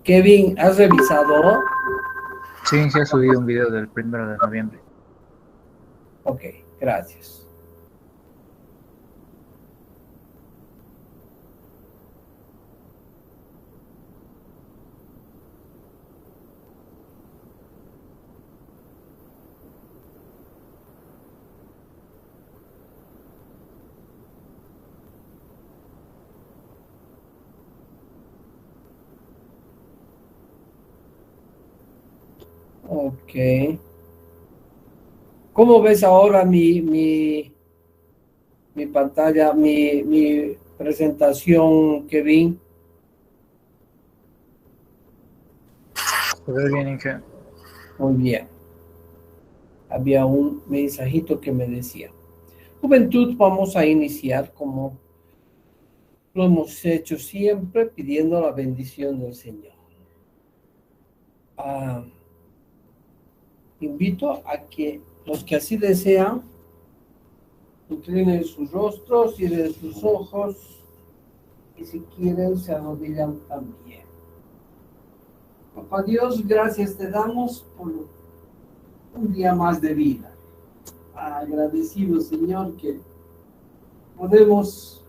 Kevin, ¿has revisado? Sí, se ha subido un video del 1 de noviembre. Ok, gracias. Ok. ¿Cómo ves ahora mi pantalla, mi presentación, Kevin? Se ve bien, Inge. Muy bien. Había un mensajito que me decía: Juventud, vamos a iniciar como lo hemos hecho siempre, pidiendo la bendición del Señor. Ah, invito a que los que así desean inclinen sus rostros, cierren sus ojos y si quieren se arrodillan también. Papá Dios, gracias te damos por un día más de vida. Agradecido, Señor, que podemos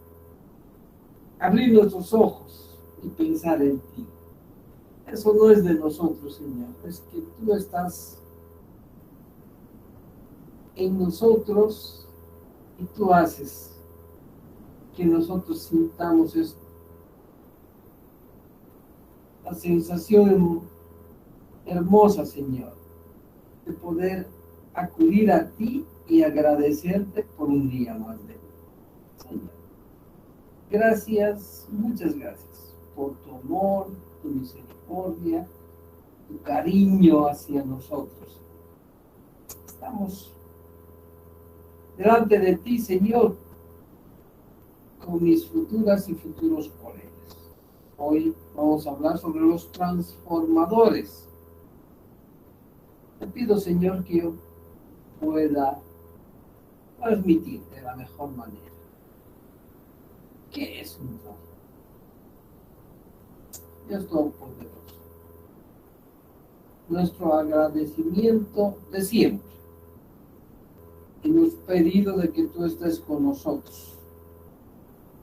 abrir nuestros ojos y pensar en ti. Eso no es de nosotros, Señor, es que tú estás en nosotros y tú haces que nosotros sintamos esto, la sensación hermosa, Señor, de poder acudir a ti y agradecerte por un día más de vida, Señor. Gracias, muchas gracias por tu amor, tu misericordia, tu cariño hacia nosotros. Estamos delante de ti, Señor, con mis futuras y futuros colegas. Hoy vamos a hablar sobre los transformadores. Te pido, Señor, que yo pueda transmitir de la mejor manera qué es un transformador. Dios Todopoderoso, nuestro agradecimiento de siempre y nos pedido de que tú estés con nosotros,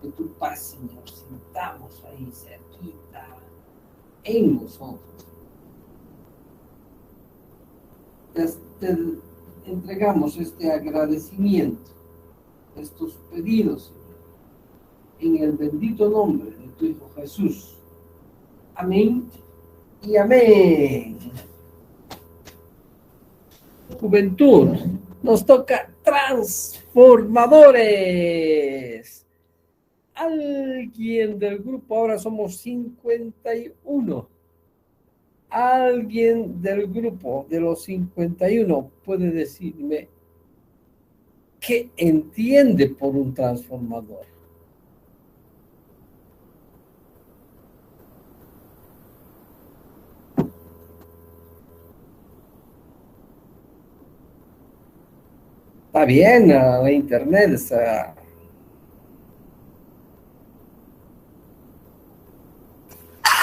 que tu paz, Señor, sintamos ahí cerquita en nosotros. Te entregamos este agradecimiento, estos pedidos, Señor, en el bendito nombre de tu Hijo Jesús. Amén y amén. Juventud, nos toca transformadores. Alguien del grupo, ahora somos 51. Alguien del grupo de los 51 puede decirme qué entiende por un transformador. Está bien, la internet está.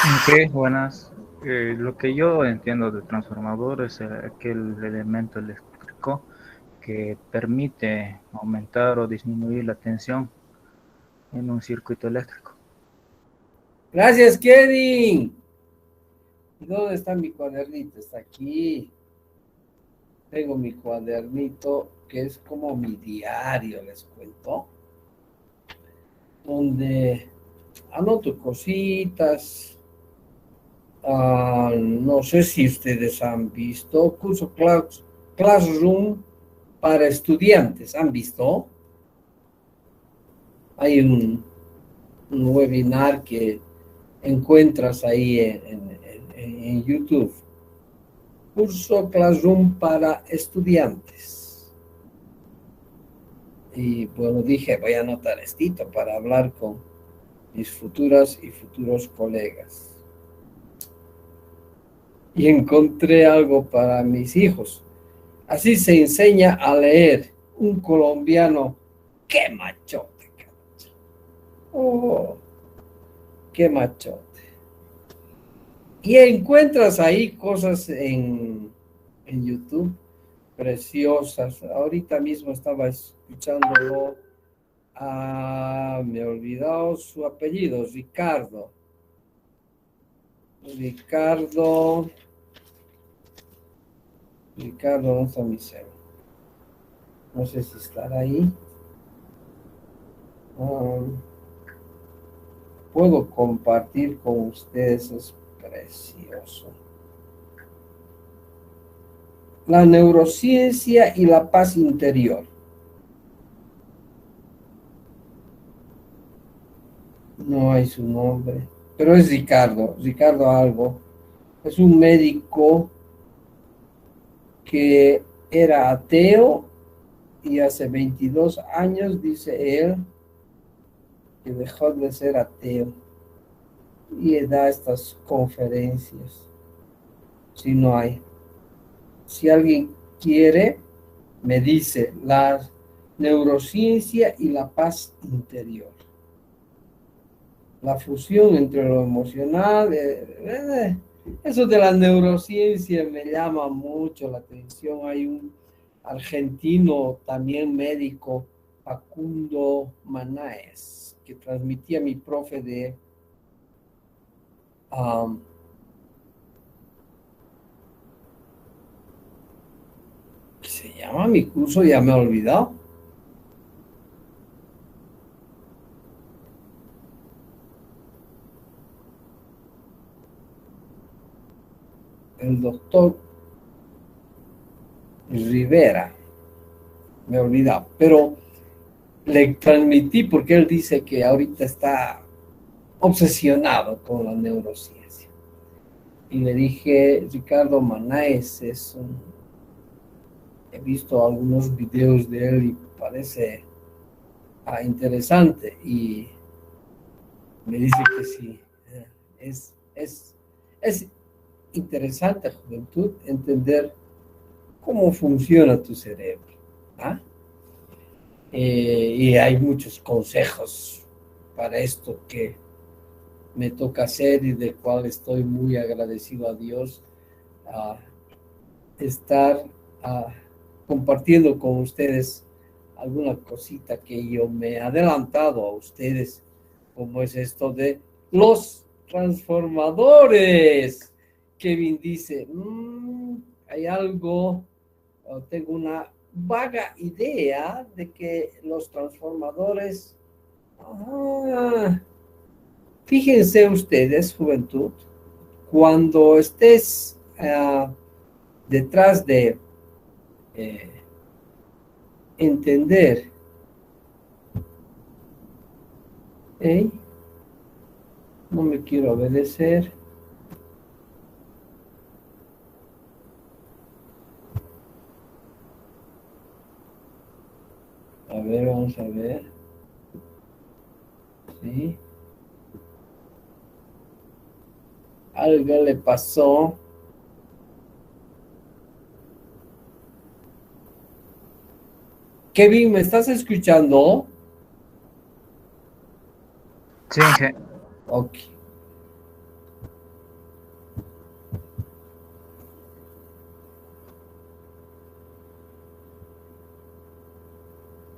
Inge, buenas. Lo que yo entiendo de transformador es aquel elemento eléctrico que permite aumentar o disminuir la tensión en un circuito eléctrico. Gracias, Kevin. ¿Dónde está mi cuadernito? Está aquí. Tengo mi cuadernito que es como mi diario, les cuento, donde anoto cositas. No sé si ustedes han visto curso Classroom para estudiantes. ¿Han visto? Hay un webinar que encuentras ahí en YouTube. Curso Classroom para estudiantes. Y bueno, dije, voy a anotar esto para hablar con mis futuras y futuros colegas. Y encontré algo para mis hijos. Así se enseña a leer. Un colombiano, qué machote. Oh, qué machote. Y encuentras ahí cosas en YouTube preciosas. Ahorita mismo estaba escuchándolo. Me he olvidado su apellido, Ricardo. Ricardo, ¿dónde está mi cero? No sé si estará ahí. Puedo compartir con ustedes, es precioso. La neurociencia y la paz interior. No hay su nombre, pero es Ricardo algo. Es un médico que era ateo y hace 22 años, dice él, que dejó de ser ateo y da estas conferencias. Si no hay. Si alguien quiere, me dice la neurociencia y la paz interior. La fusión entre lo emocional, eso de la neurociencia me llama mucho la atención. Hay un argentino también médico, Facundo Manaes, que transmitía mi profe de ¿qué se llama mi curso? Ya me he olvidado. El doctor Rivera, me he olvidado, pero le transmití porque él dice que ahorita está obsesionado con la neurociencia. Y le dije, Ricardo Manaes he visto algunos videos de él y parece interesante. Y me dice que sí, es interesante, juventud, entender cómo funciona tu cerebro. ¿Ah? Y hay muchos consejos para esto que me toca hacer y del cual estoy muy agradecido a Dios a estar compartiendo con ustedes alguna cosita que yo me he adelantado a ustedes, como es esto de los transformadores. Kevin dice, hay algo, tengo una vaga idea de que los transformadores, fíjense ustedes, juventud, cuando estés detrás de entender, no me quiero obedecer, a ver, vamos a ver, ¿sí? Algo le pasó. Kevin, ¿me estás escuchando? Sí, Inge. Ok.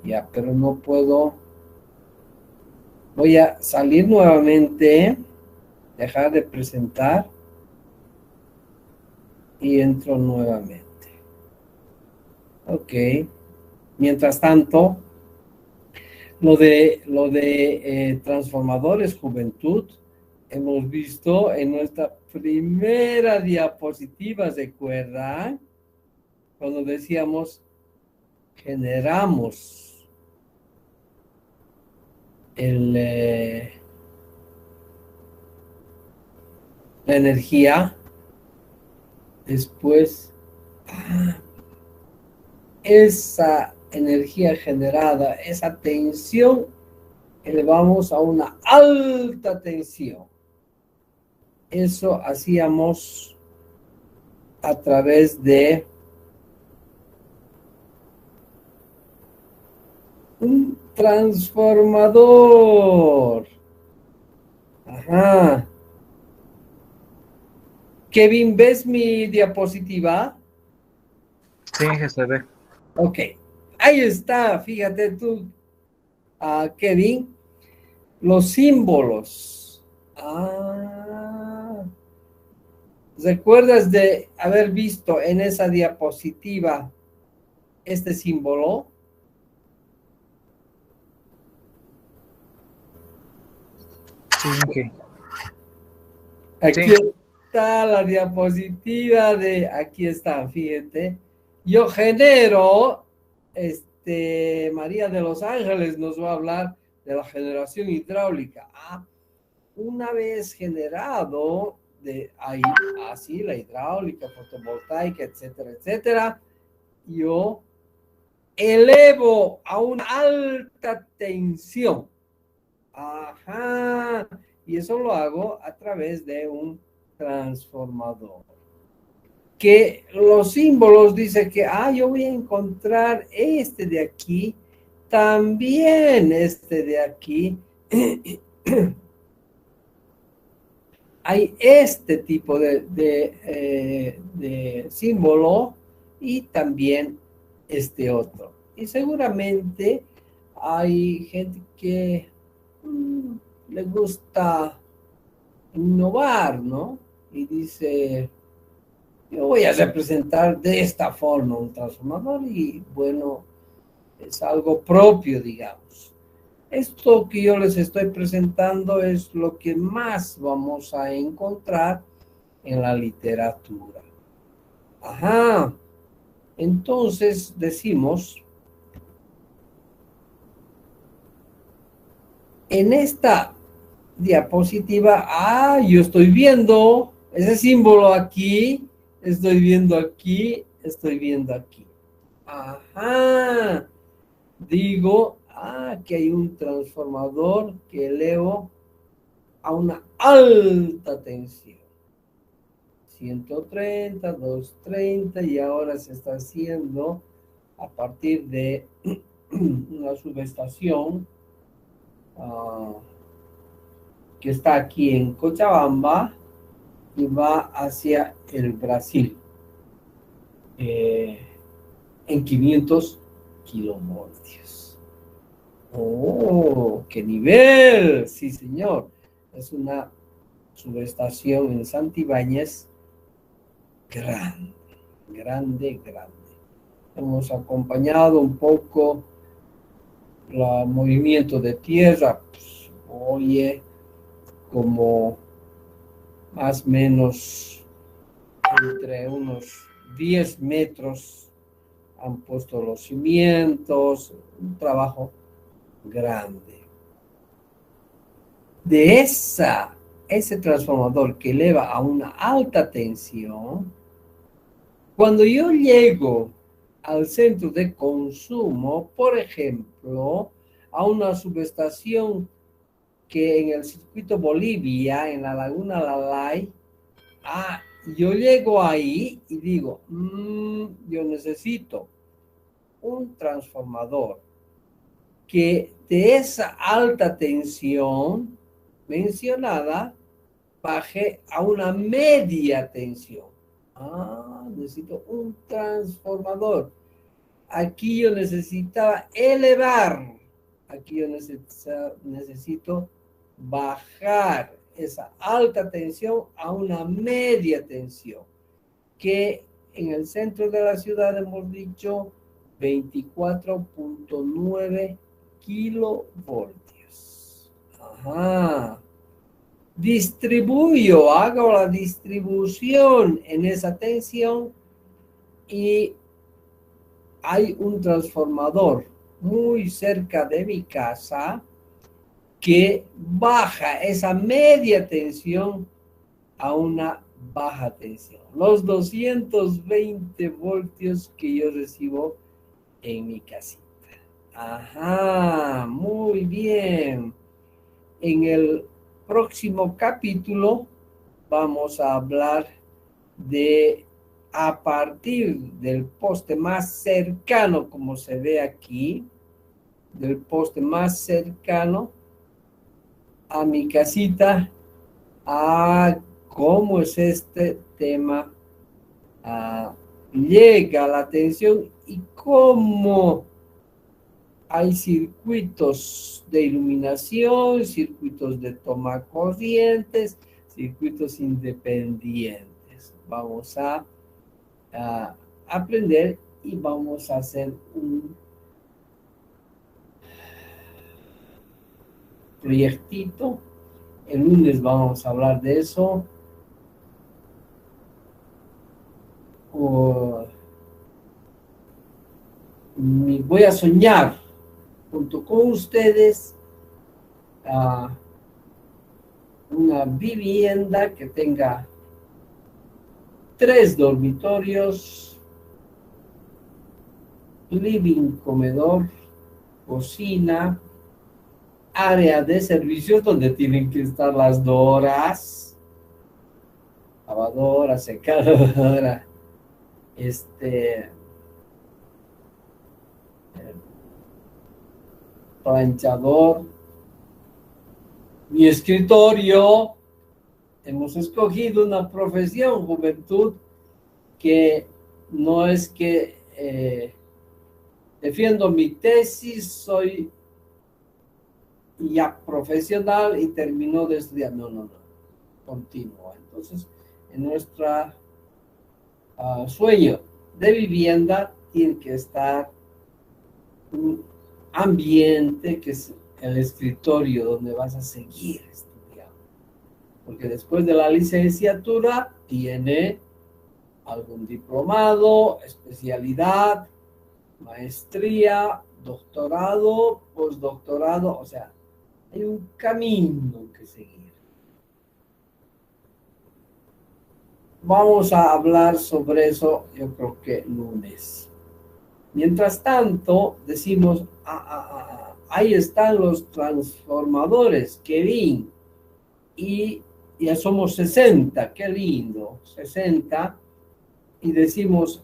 Ya, pero no puedo. Voy a salir nuevamente, dejar de presentar y entro nuevamente. Ok. Mientras tanto, lo de transformadores juventud, hemos visto en nuestra primera diapositiva, ¿recuerdan? Cuando decíamos, generamos la energía, después esa energía generada, esa tensión, elevamos a una alta tensión. Eso hacíamos a través de un transformador. Ajá. Kevin, ¿ves mi diapositiva? Sí, se ve. Ok, ahí está, fíjate tú, Kevin, los símbolos. ¿Recuerdas de haber visto en esa diapositiva este símbolo? Sí, ok. Aquí Sí, está la diapositiva aquí está, fíjate. Yo genero, María de los Ángeles nos va a hablar de la generación hidráulica. Una vez generado, de ahí, así, la hidráulica, fotovoltaica, etcétera, etcétera, yo elevo a una alta tensión. Ajá. Y eso lo hago a través de un transformador. Que los símbolos dicen que, yo voy a encontrar este de aquí, también este de aquí. Hay este tipo de símbolo y también este otro. Y seguramente hay gente que le gusta innovar, ¿no? Y dice, yo voy a representar de esta forma un transformador y bueno, es algo propio, digamos. Esto que yo les estoy presentando es lo que más vamos a encontrar en la literatura. Ajá. Entonces decimos, en esta diapositiva, yo estoy viendo ese símbolo aquí, estoy viendo aquí, estoy viendo aquí. Ajá. Digo, que hay un transformador que elevo a una alta tensión. 130, 230 y ahora se está haciendo a partir de una subestación que está aquí en Cochabamba y va hacia el Brasil en 500 kilovoltios. ¡Oh, qué nivel! Sí, señor. Es una subestación en Santibáñez grande, grande, grande. Hemos acompañado un poco el movimiento de tierra, pues, oye, como más o menos entre unos 10 metros han puesto los cimientos, un trabajo grande. De ese transformador que eleva a una alta tensión, cuando yo llego al centro de consumo, por ejemplo, a una subestación que en el circuito Bolivia, en la Laguna Lalay, yo llego ahí y digo, yo necesito un transformador que de esa alta tensión mencionada baje a una media tensión. Necesito un transformador. Aquí yo necesitaba elevar. Aquí yo necesito bajar esa alta tensión a una media tensión, que en el centro de la ciudad hemos dicho 24.9 kilovoltios. Ajá. Hago la distribución en esa tensión y hay un transformador muy cerca de mi casa que baja esa media tensión a una baja tensión. Los 220 voltios que yo recibo en mi casita. Ajá, muy bien. En el próximo capítulo vamos a hablar de a partir del poste más cercano, como se ve aquí, del poste más cercano a mi casita, a cómo es este tema, llega a la atención y cómo hay circuitos de iluminación, circuitos de toma corrientes, circuitos independientes. Vamos a aprender y vamos a hacer un proyectito. El lunes vamos a hablar de eso. Voy a soñar junto con ustedes una vivienda que tenga 3 dormitorios, living, comedor, cocina, área de servicios donde tienen que estar las doras, lavadora, secadora, planchador, mi escritorio. Hemos escogido una profesión, juventud, que no es que defiendo mi tesis, soy ya profesional y terminó de estudiar. No, continúa. Entonces, en nuestra sueño de vivienda tiene que estar un ambiente que es el escritorio donde vas a seguir estudiando, porque después de la licenciatura tiene algún diplomado, especialidad, maestría, doctorado, postdoctorado, o sea, hay un camino que seguir. Vamos a hablar sobre eso, yo creo que lunes. Mientras tanto, decimos, ahí están los transformadores, qué bien. Y ya somos 60, qué lindo, 60. Y decimos,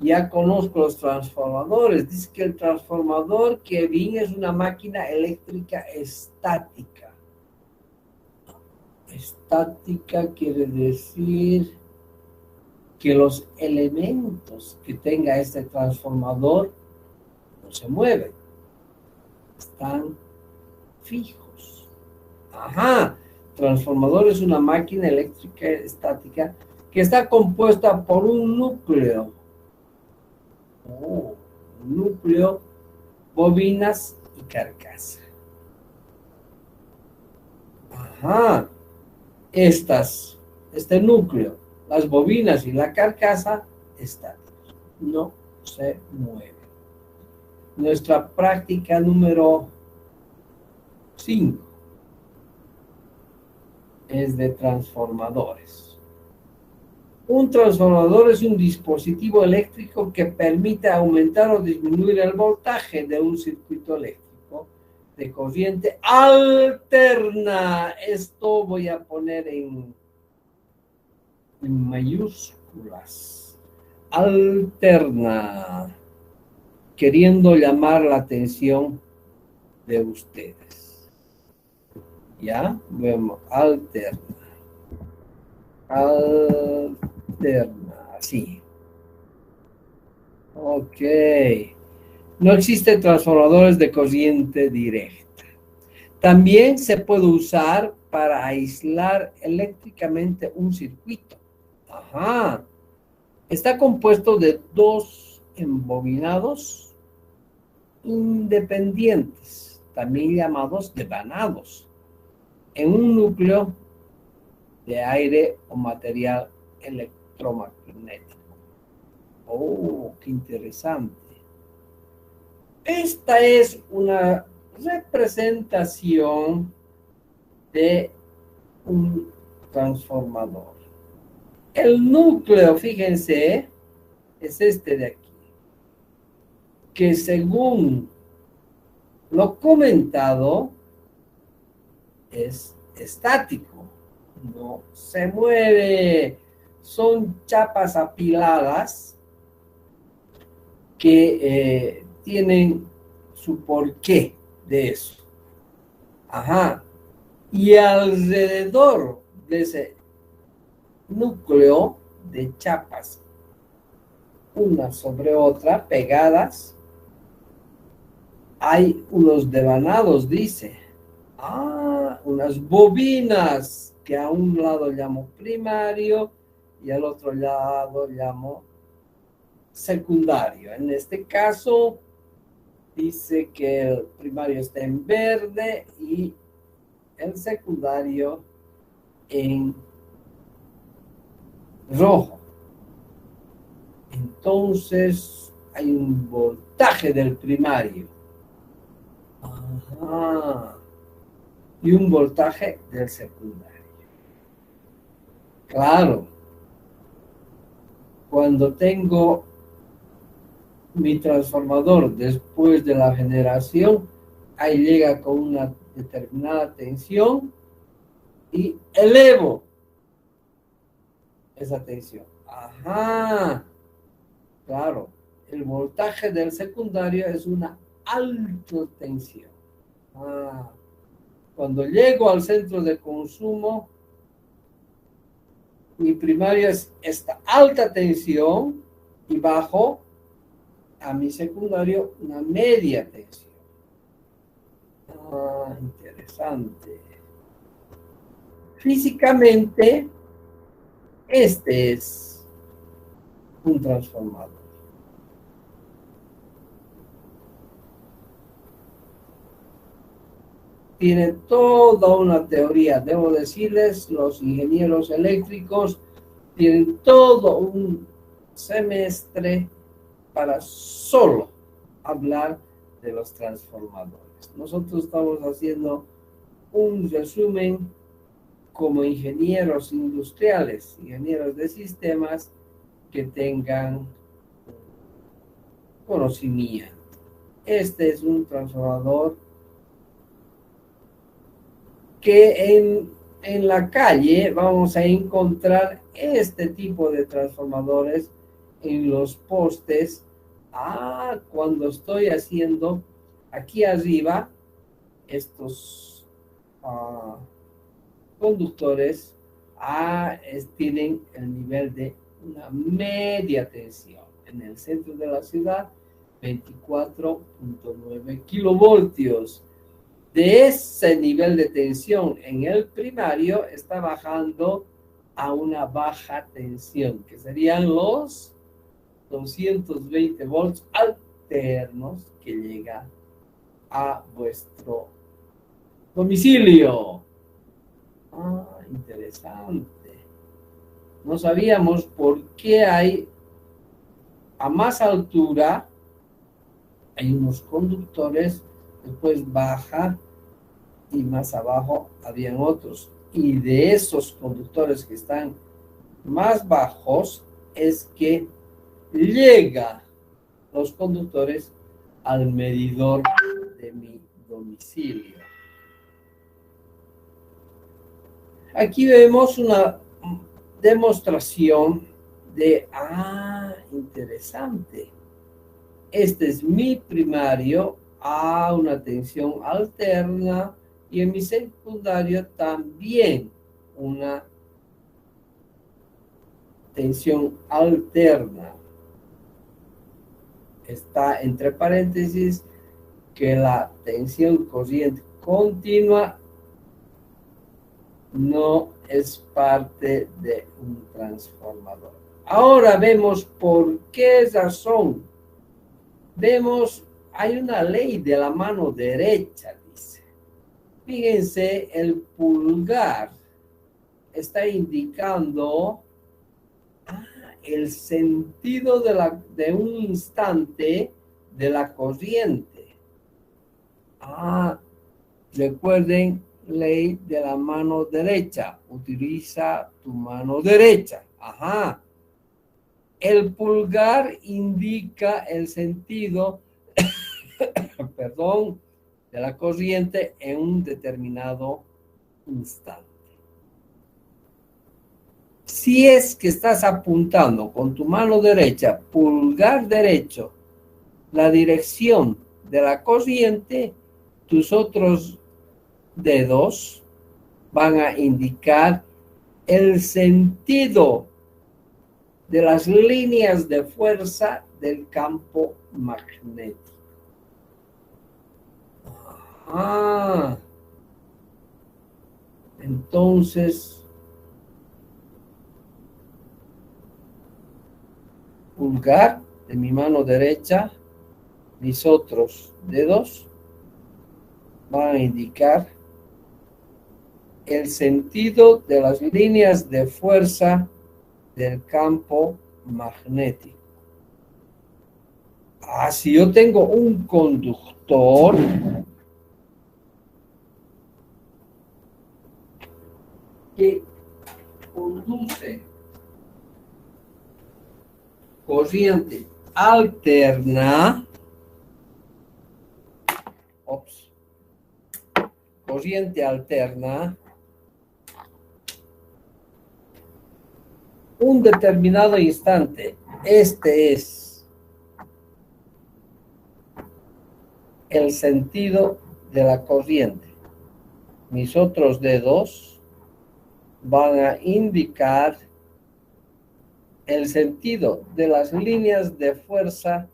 ya conozco los transformadores. Dice que el transformador, Kevin, es una máquina eléctrica estática. Estática quiere decir que los elementos que tenga este transformador no se mueven, están fijos. Transformador es una máquina eléctrica estática que está compuesta por un núcleo. Núcleo, bobinas y carcasa. Este núcleo, las bobinas y la carcasa estáticos, no se mueven. Nuestra práctica número 5 es de transformadores. Un transformador es un dispositivo eléctrico que permite aumentar o disminuir el voltaje de un circuito eléctrico de corriente alterna. Esto voy a poner en mayúsculas. Alterna. Queriendo llamar la atención de ustedes. ¿Ya? Vemos, alterna. Así. Ok. No existen transformadores de corriente directa. También se puede usar para aislar eléctricamente un circuito. Está compuesto de 2 embobinados independientes, también llamados devanados, en un núcleo de aire o material electromagnético. Qué interesante. Esta es una representación de un transformador. El núcleo, fíjense, es este de aquí, que según lo comentado es estático, no se mueve, son chapas apiladas que tienen su porqué de eso. Y alrededor de ese núcleo de chapas, una sobre otra, pegadas, hay unos devanados, dice. Unas bobinas que a un lado llamo primario y al otro lado llamo secundario. En este caso, dice que el primario está en verde y el secundario en rojo. Entonces, hay un voltaje del primario. Y un voltaje del secundario. Claro, cuando tengo mi transformador después de la generación, ahí llega con una determinada tensión y elevo esa tensión. Claro, el voltaje del secundario es una alta tensión. Cuando llego al centro de consumo, mi primario es esta alta tensión y bajo a mi secundario una media tensión. Interesante. Físicamente, este es un transformador. Tiene toda una teoría. Debo decirles, los ingenieros eléctricos tienen todo un semestre para solo hablar de los transformadores. Nosotros estamos haciendo un resumen como ingenieros industriales, ingenieros de sistemas que tengan conocimiento. Este es un transformador que en la calle vamos a encontrar este tipo de transformadores en los postes. Cuando estoy haciendo aquí arriba estos conductores tienen el nivel de una media tensión. En el centro de la ciudad, 24.9 kilovoltios. De ese nivel de tensión en el primario está bajando a una baja tensión, que serían los 220 volts alternos que llega a vuestro domicilio. Interesante. No sabíamos por qué hay a más altura, hay unos conductores, después baja y más abajo habían otros. Y de esos conductores que están más bajos es que llega los conductores al medidor de mi domicilio. Aquí vemos una demostración de, interesante. Este es mi primario a una tensión alterna y en mi secundario también una tensión alterna. Está entre paréntesis que la tensión corriente continua no es parte de un transformador. Ahora vemos por qué razón. Vemos, hay una ley de la mano derecha, dice. Fíjense, el pulgar está indicando el sentido de un instante de la corriente. Recuerden, ley de la mano derecha. Utiliza tu mano derecha. El pulgar indica el sentido, perdón, de la corriente en un determinado instante. Si es que estás apuntando con tu mano derecha, pulgar derecho, la dirección de la corriente, tus otros dedos van a indicar el sentido de las líneas de fuerza del campo magnético. Entonces, pulgar de mi mano derecha, mis otros dedos van a indicar el sentido de las líneas de fuerza del campo magnético. Si yo tengo un conductor, que conduce corriente alterna, corriente alterna, un determinado instante, este es el sentido de la corriente. Mis otros dedos van a indicar el sentido de las líneas de fuerza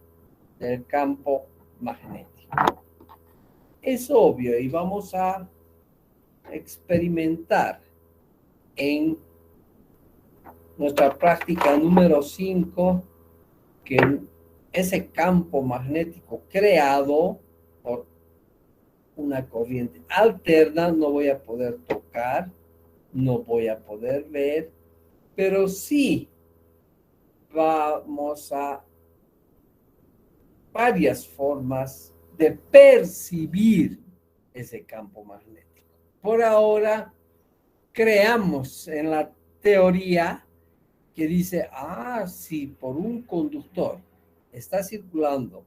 del campo magnético. Es obvio y vamos a experimentar en nuestra práctica número 5 que ese campo magnético creado por una corriente alterna no voy a poder tocar, no voy a poder ver, pero sí vamos a varias formas de percibir ese campo magnético. Por ahora, creamos en la teoría que dice, si por un conductor está circulando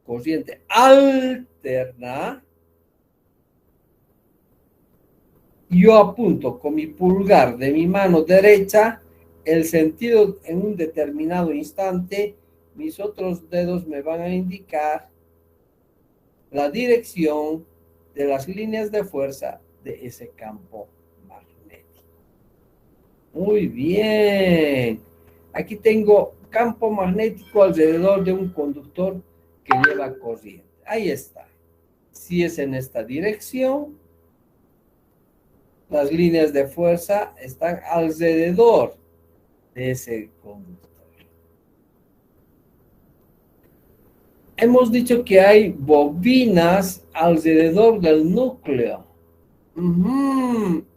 corriente alterna, yo apunto con mi pulgar de mi mano derecha el sentido en un determinado instante, mis otros dedos me van a indicar la dirección de las líneas de fuerza de ese campo magnético. Muy bien. Aquí tengo campo magnético alrededor de un conductor que lleva corriente. Ahí está. Si es en esta dirección, las líneas de fuerza están alrededor de ese conductor. Hemos dicho que hay bobinas alrededor del núcleo.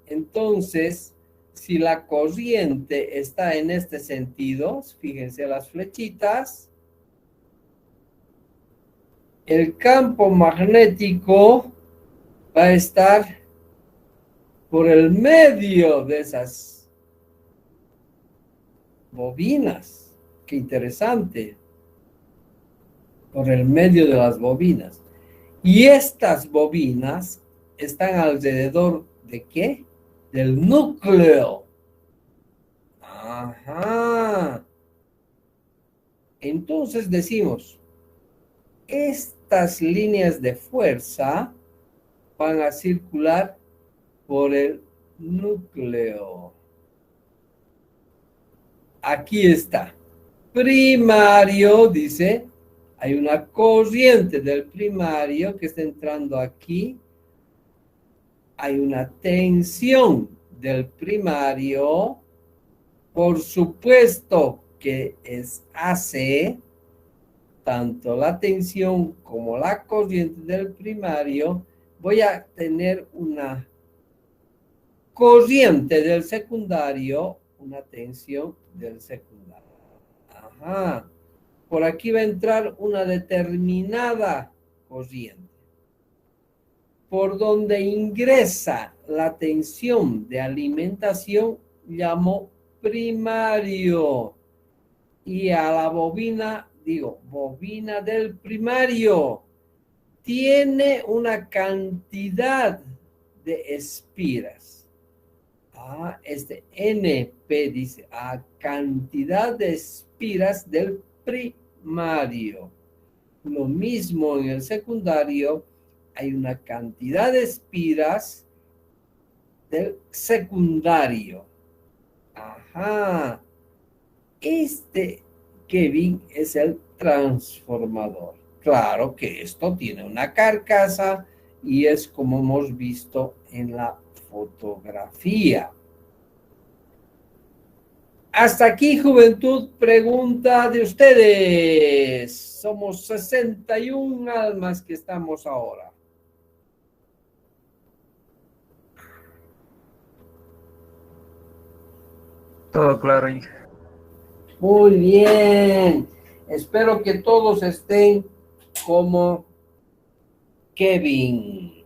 Entonces, si la corriente está en este sentido, fíjense las flechitas, el campo magnético va a estar por el medio de esas bobinas. Qué interesante. Por el medio de las bobinas. Y estas bobinas están alrededor de ¿qué? Del núcleo. Entonces decimos, estas líneas de fuerza van a circular por el núcleo. Aquí está. Primario, dice, hay una corriente del primario que está entrando aquí. Hay una tensión del primario. Por supuesto que es AC, tanto la tensión como la corriente del primario. Voy a tener una corriente del secundario, una tensión del secundario. Por aquí va a entrar una determinada corriente. Por donde ingresa la tensión de alimentación, llamo primario. Y a la bobina, digo, bobina del primario, tiene una cantidad de espiras. Este NP dice, cantidad de espiras del primario. Lo mismo en el secundario, hay una cantidad de espiras del secundario. Ajá. Este Kevin es el transformador. Claro que esto tiene una carcasa y es como hemos visto en la fotografía. Hasta aquí, juventud, pregunta de ustedes. Somos 61 almas que estamos ahora. Todo claro, Inge. Muy bien. Espero que todos estén como Kevin.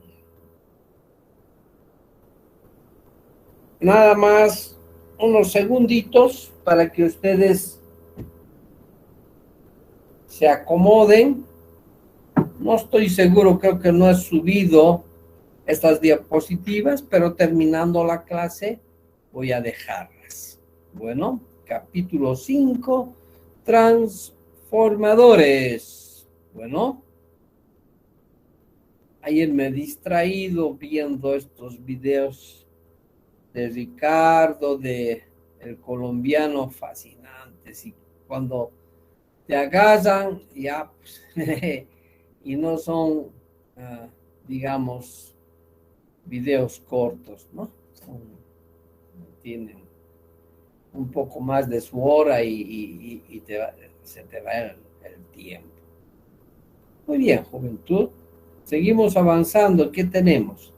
Nada más unos segunditos para que ustedes se acomoden. No estoy seguro, creo que no he subido estas diapositivas, pero terminando la clase voy a dejarlas. Bueno, capítulo 5, transformadores. Bueno, ayer me he distraído viendo estos videos de Ricardo, de el colombiano, fascinantes, y cuando te agarran, ya, pues, y no son, digamos, videos cortos, ¿no? Tienen un poco más de su hora y se te va el tiempo. Muy bien, juventud. Seguimos avanzando. ¿Qué tenemos?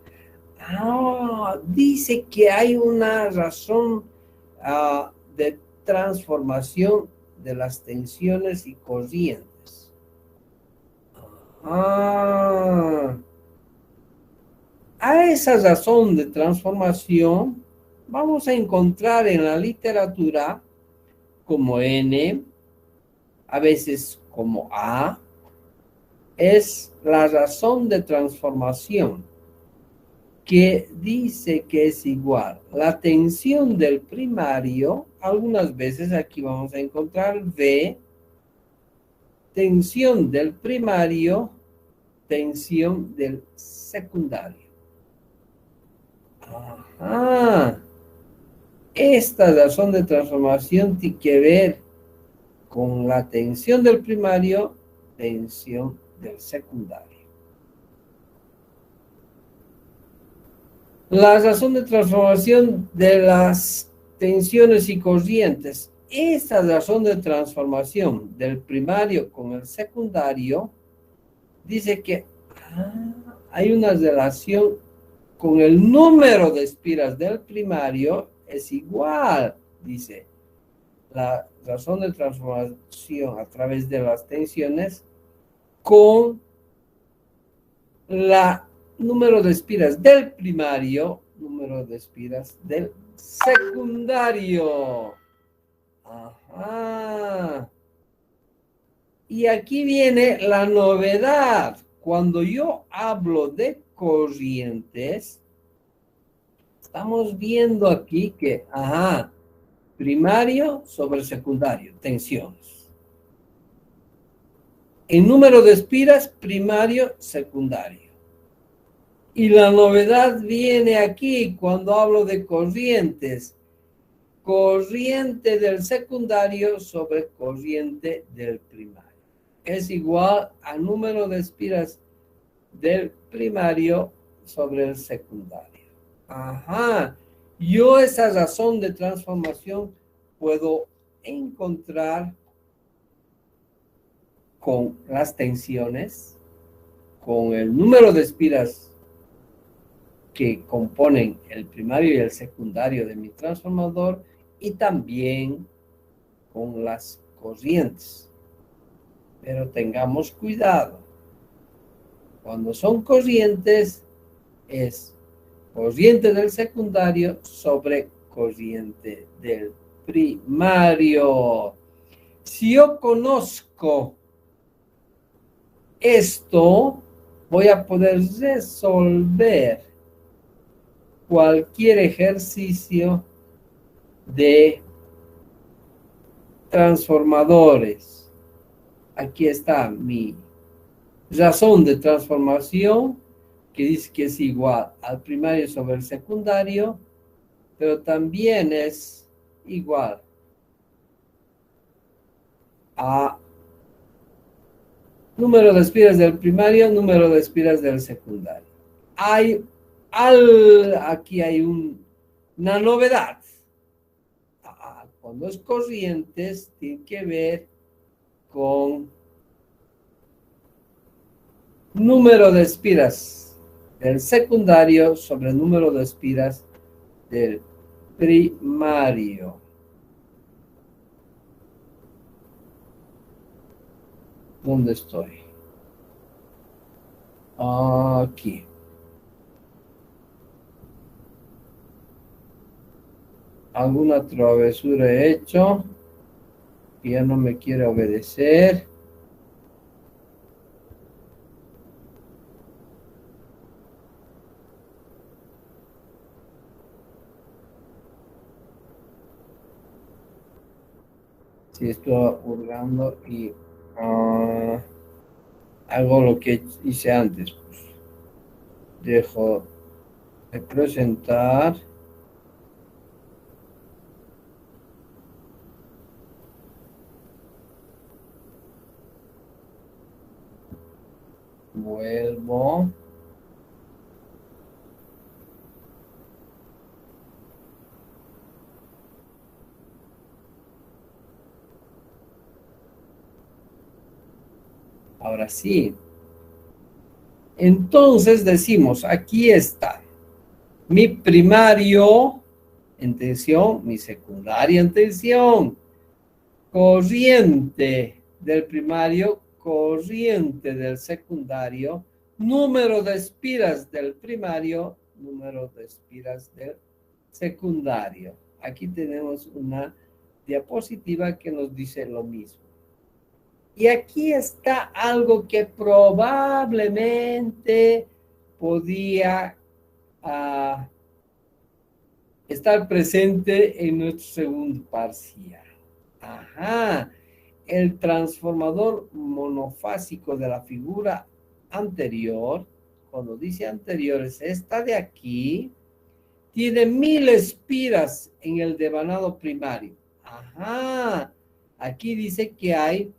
Dice que hay una razón de transformación de las tensiones y corrientes. A esa razón de transformación vamos a encontrar en la literatura como N, a veces como A, es la razón de transformación, que dice que es igual la tensión del primario, algunas veces aquí vamos a encontrar V, tensión del primario, tensión del secundario. Ajá. Esta razón de transformación tiene que ver con la tensión del primario, tensión del secundario. La razón de transformación de las tensiones y corrientes. Esta razón de transformación del primario con el secundario dice que hay una relación con el número de espiras del primario es igual, dice, la razón de transformación a través de las tensiones con la número de espiras del primario, número de espiras del secundario. Ajá. Y aquí viene la novedad. Cuando yo hablo de corrientes, estamos viendo aquí que, primario sobre secundario, tensiones. El número de espiras, primario, secundario. Y la novedad viene aquí cuando hablo de corrientes. Corriente del secundario sobre corriente del primario. Es igual al número de espiras del primario sobre el secundario. Ajá. Yo esa razón de transformación puedo encontrar con las tensiones, con el número de espiras que componen el primario y el secundario de mi transformador y también con las corrientes. Pero tengamos cuidado. Cuando son corrientes, es corriente del secundario sobre corriente del primario. Si yo conozco esto, voy a poder resolver cualquier ejercicio de transformadores. Aquí está mi razón de transformación, porque dice que es igual al primario sobre el secundario, pero también es igual a número de espiras del primario, número de espiras del secundario. Aquí hay una novedad. Cuando es corrientes, tiene que ver con número de espiras del secundario sobre el número de espiras del primario. ¿Dónde estoy? Aquí. Alguna travesura he hecho que ya no me quiere obedecer. Sí, estoy hurgando y hago lo que hice antes. Pues. Dejo de presentar. Vuelvo. Ahora sí. Entonces decimos, aquí está mi primario en tensión, mi secundaria en tensión, corriente del primario, corriente del secundario, número de espiras del primario, número de espiras del secundario. Aquí tenemos una diapositiva que nos dice lo mismo. Y aquí está algo que probablemente podía estar presente en nuestro segundo parcial. Ajá, el transformador monofásico de la figura anterior, cuando dice anterior es esta de aquí, tiene 1000 espiras en el devanado primario. Ajá, aquí dice que hay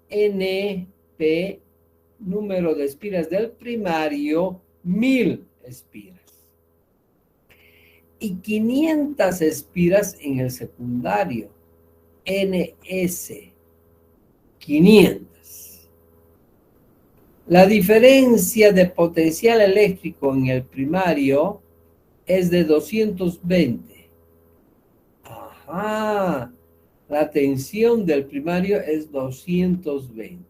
NP, número de espiras del primario, 1000 espiras. Y 500 espiras en el secundario, NS, 500. La diferencia de potencial eléctrico en el primario es de 220. Ajá. La tensión del primario es 220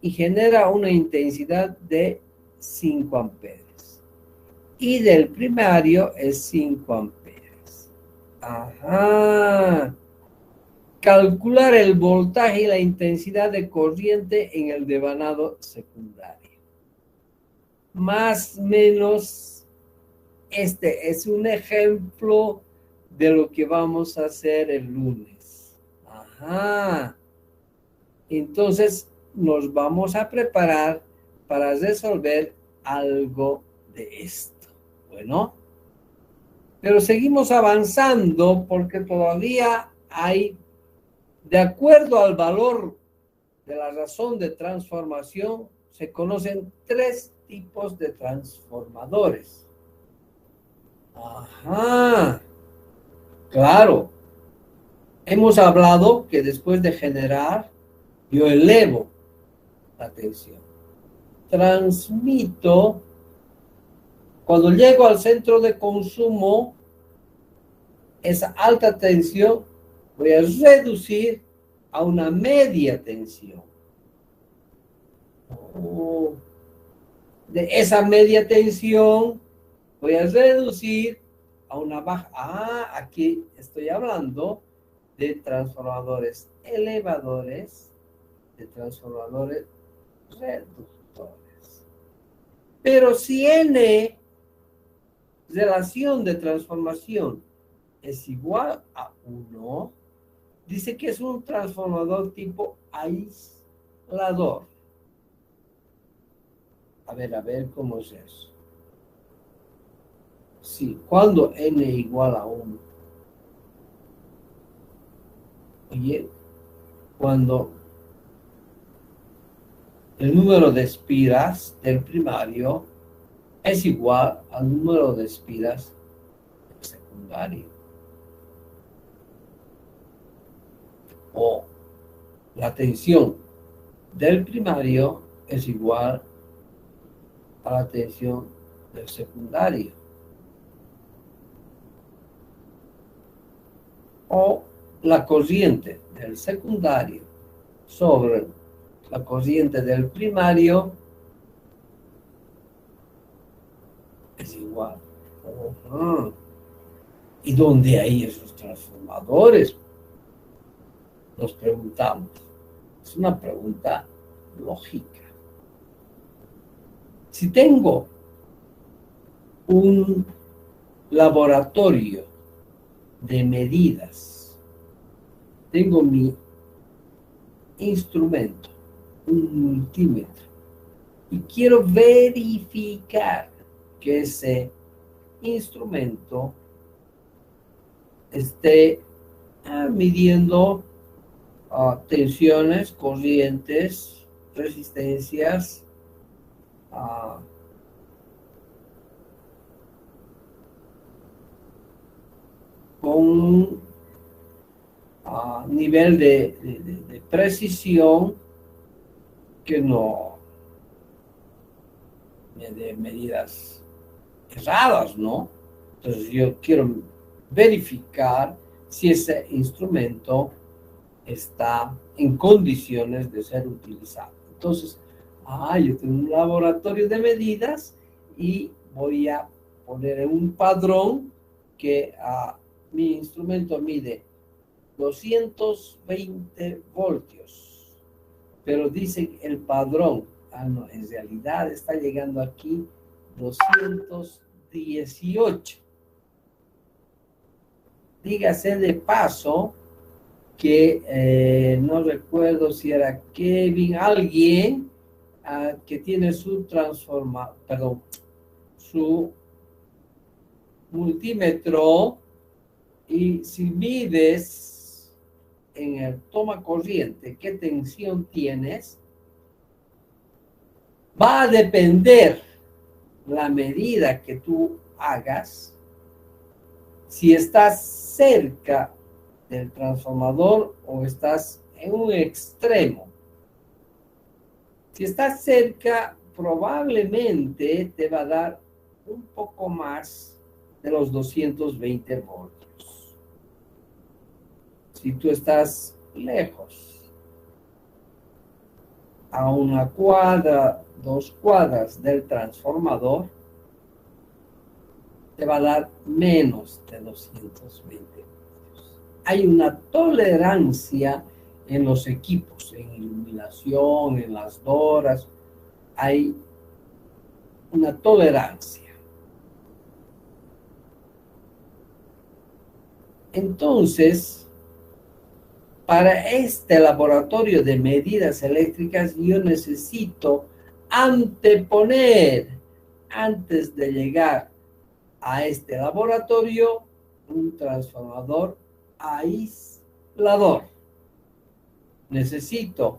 y genera una intensidad de 5 amperes. Y del primario es 5 amperes. Ajá. Calcular el voltaje y la intensidad de corriente en el devanado secundario. Más o menos, este es un ejemplo de lo que vamos a hacer el lunes. Ajá. Entonces, nos vamos a preparar para resolver algo de esto. Bueno, pero seguimos avanzando porque todavía hay, de acuerdo al valor de la razón de transformación, se conocen 3 tipos de transformadores. Ajá, claro. Hemos hablado que después de generar, yo elevo la tensión. Transmito, cuando llego al centro de consumo, esa alta tensión voy a reducir a una media tensión. De esa media tensión voy a reducir a una baja. Aquí estoy hablando de transformadores elevadores, de transformadores reductores. Pero si N, relación de transformación, es igual a 1, dice que es un transformador tipo aislador. A ver cómo es eso. Sí, cuando n igual a 1. Oye, cuando el número de espiras del primario es igual al número de espiras del secundario. O la tensión del primario es igual a la tensión del secundario. O la corriente del secundario sobre la corriente del primario es igual. ¿Y dónde hay esos transformadores? Nos preguntamos. Es una pregunta lógica. Si tengo un laboratorio de medidas, tengo mi instrumento, un multímetro, y quiero verificar que ese instrumento esté midiendo tensiones, corrientes, resistencias, con nivel de precisión que no me dé medidas erradas, ¿no? Entonces yo quiero verificar si ese instrumento está en condiciones de ser utilizado. Entonces, yo tengo un laboratorio de medidas y voy a poner en un padrón que mi instrumento mide 220 voltios, pero dice el padrón, no, en realidad está llegando aquí 218. Dígase de paso que no recuerdo si era Kevin, alguien que tiene su su multímetro, y si mides en el toma corriente qué tensión tienes, va a depender la medida que tú hagas, si estás cerca del transformador o estás en un extremo. Si estás cerca, probablemente te va a dar un poco más de los 220 voltios. Si tú estás lejos, a una cuadra, 2 cuadras del transformador, te va a dar menos de 220 voltios. Hay una tolerancia en los equipos, en iluminación, en las doras, hay una tolerancia. Entonces, para este laboratorio de medidas eléctricas, yo necesito anteponer, antes de llegar a este laboratorio, un transformador aislador. Necesito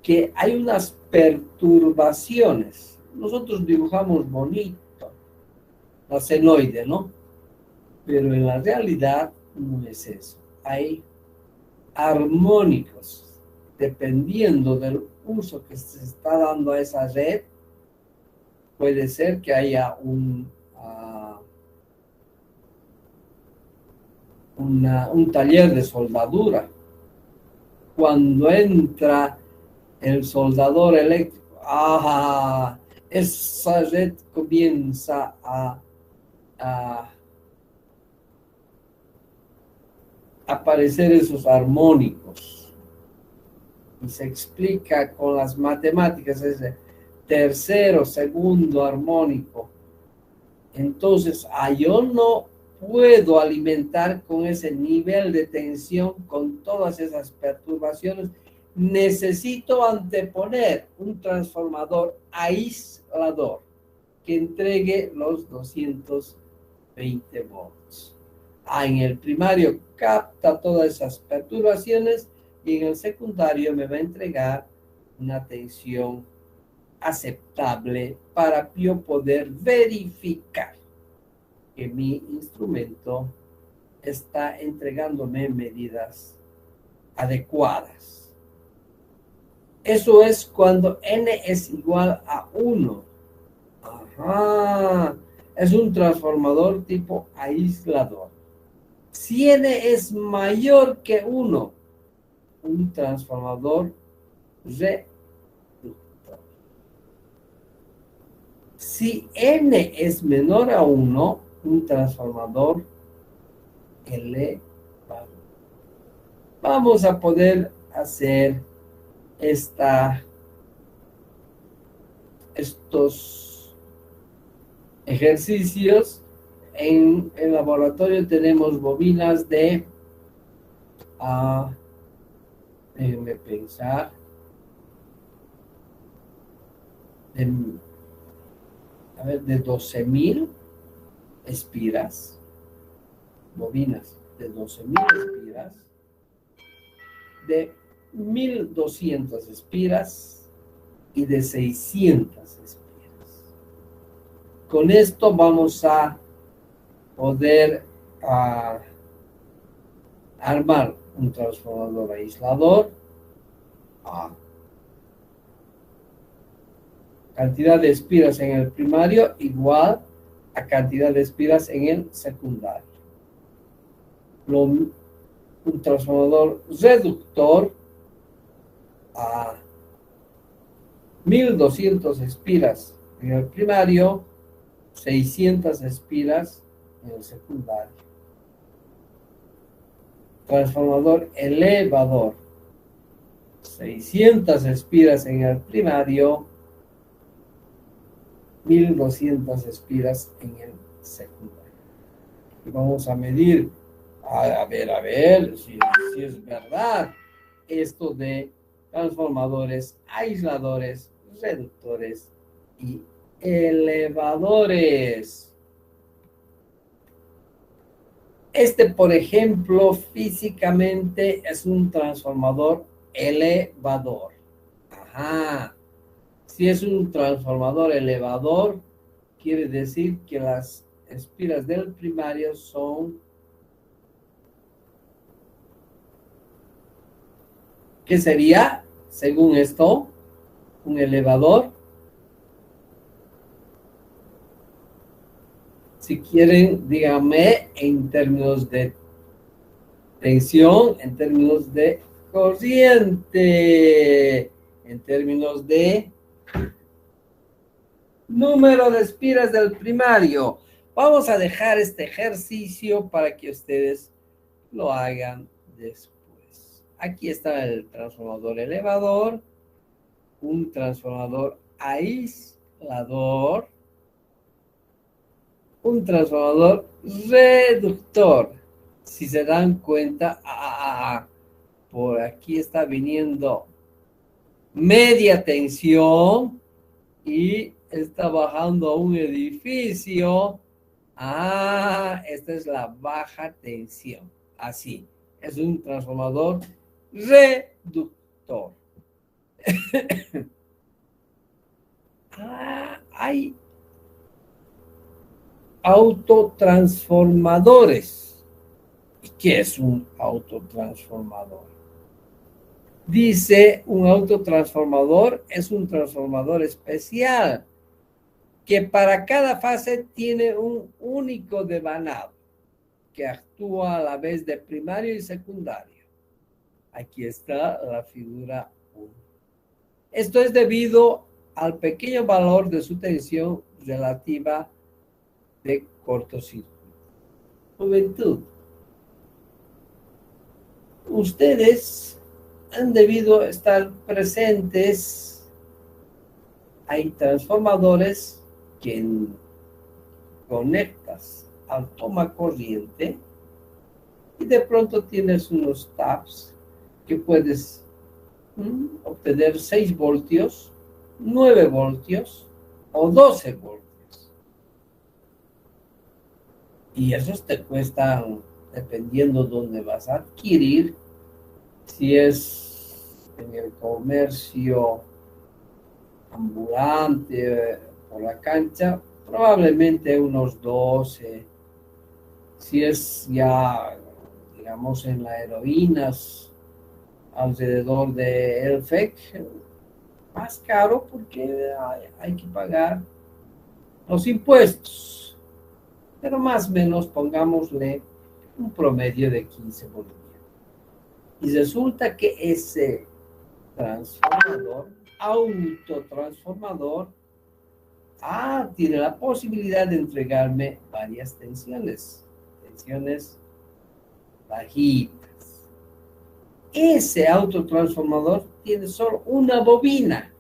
que hay unas perturbaciones. Nosotros dibujamos bonito la senoide, ¿no? Pero en la realidad no es eso. Hay armónicos. Dependiendo del uso que se está dando a esa red, puede ser que haya un taller de soldadura. Cuando entra el soldador eléctrico, esa red comienza a aparecer esos armónicos. Y se explica con las matemáticas ese tercero, segundo armónico. Entonces, yo no puedo alimentar con ese nivel de tensión, con todas esas perturbaciones. Necesito anteponer un transformador aislador. que entregue los 220 volts. En el primario capta todas esas perturbaciones y en el secundario me va a entregar una tensión aceptable para yo poder verificar que mi instrumento está entregándome medidas adecuadas. Eso es cuando n es igual a 1. Ajá. Es un transformador tipo aislador. Si n es mayor que 1, un transformador reductor. Si n es menor a 1, un transformador elevador. Vamos a poder hacer estos ejercicios. En el laboratorio tenemos bobinas de, déjenme pensar, de 12.000 espiras, bobinas de 12.000 espiras, de 1.200 espiras y de 600 espiras. Con esto vamos a poder armar un transformador aislador. Cantidad de espiras en el primario igual a cantidad de espiras en el secundario. Un transformador reductor a 1.200 espiras en el primario, 600 espiras en el secundario. Transformador elevador, 600 espiras en el primario, 1.200 espiras en el secundario. Y vamos a medir, a ver si es verdad esto de transformadores, aisladores, reductores y elevadores. Por ejemplo, físicamente es un transformador elevador. Ajá. Si es un transformador elevador, quiere decir que las espiras del primario son, ¿qué sería, según esto, un elevador? Si quieren, díganme en términos de tensión, en términos de corriente, en términos de número de espiras del primario. Vamos a dejar este ejercicio para que ustedes lo hagan después. Aquí está el transformador elevador, un transformador aislador, un transformador reductor. Si se dan cuenta, por aquí está viniendo media tensión y está bajando a un edificio. Esta es la baja tensión. Así, es un transformador reductor. Hay autotransformadores. ¿Y qué es un autotransformador? Dice, un autotransformador es un transformador especial que para cada fase tiene un único devanado que actúa a la vez de primario y secundario. Aquí está la figura 1. Esto es debido al pequeño valor de su tensión relativa de cortocircuito. Juventud, ustedes han debido estar presentes. Hay transformadores que conectas al toma corriente y de pronto tienes unos taps que puedes obtener 6 voltios, 9 voltios o 12 voltios. Y esos te cuestan, dependiendo dónde vas a adquirir, si es en el comercio ambulante por la cancha, probablemente unos 12. Si es ya, digamos, en las heroínas, alrededor de el FEC, más caro porque hay que pagar los impuestos. Pero más o menos pongámosle un promedio de 15 bolivianos. Y resulta que ese transformador, autotransformador, tiene la posibilidad de entregarme varias tensiones bajitas. Ese autotransformador tiene solo una bobina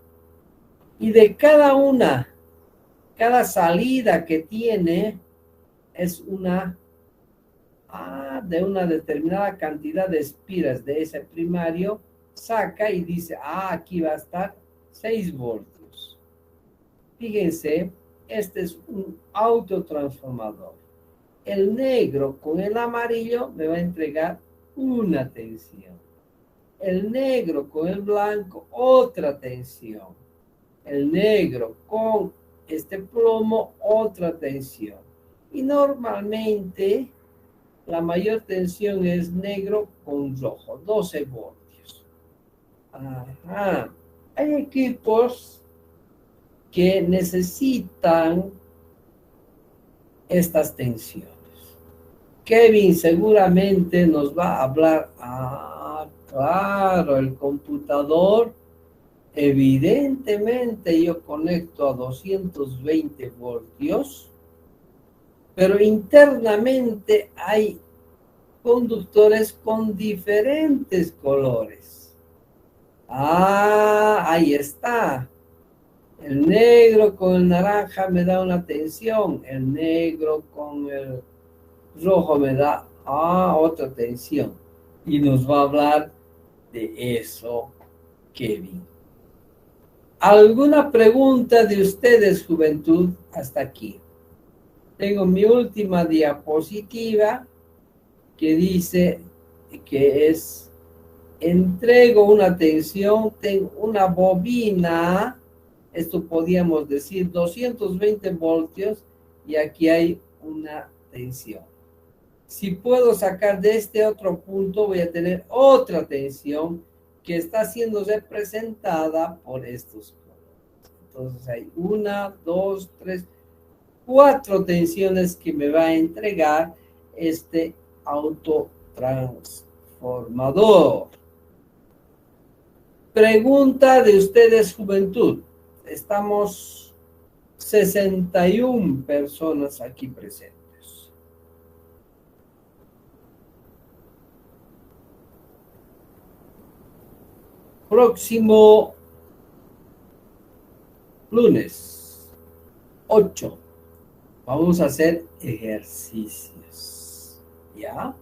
y de cada salida que tiene es de una determinada cantidad de espiras de ese primario, saca y dice, aquí va a estar 6 voltios. Fíjense, este es un autotransformador. El negro con el amarillo me va a entregar una tensión. El negro con el blanco, otra tensión. El negro con este plomo, otra tensión. Y normalmente la mayor tensión es negro con rojo, 12 voltios. Hay equipos que necesitan estas tensiones. Kevin seguramente nos va a hablar. Claro, el computador, evidentemente yo conecto a 220 voltios, pero internamente hay conductores con diferentes colores. Ahí está. El negro con el naranja me da una tensión. El negro con el rojo me da otra tensión. Y nos va a hablar de eso, Kevin. ¿Alguna pregunta de ustedes, juventud, hasta aquí? Tengo mi última diapositiva que dice que es, entrego una tensión, tengo una bobina, esto podríamos decir 220 voltios, y aquí hay una tensión. Si puedo sacar de este otro punto, voy a tener otra tensión que está siendo representada por estos colores. Entonces hay 1, 2, 3, 4 tensiones que me va a entregar este autotransformador. Pregunta de ustedes, juventud. Estamos 61 personas aquí presentes. Próximo lunes 8 vamos a hacer ejercicios, ¿ya?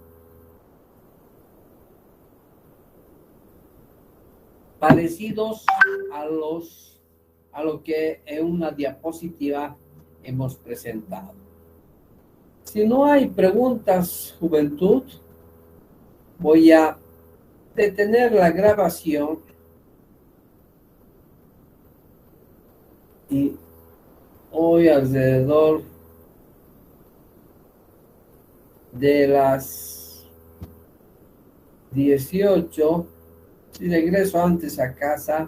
Parecidos a lo que en una diapositiva hemos presentado. Si no hay preguntas, juventud, voy a detener la grabación y hoy alrededor de las 18, si regreso antes a casa,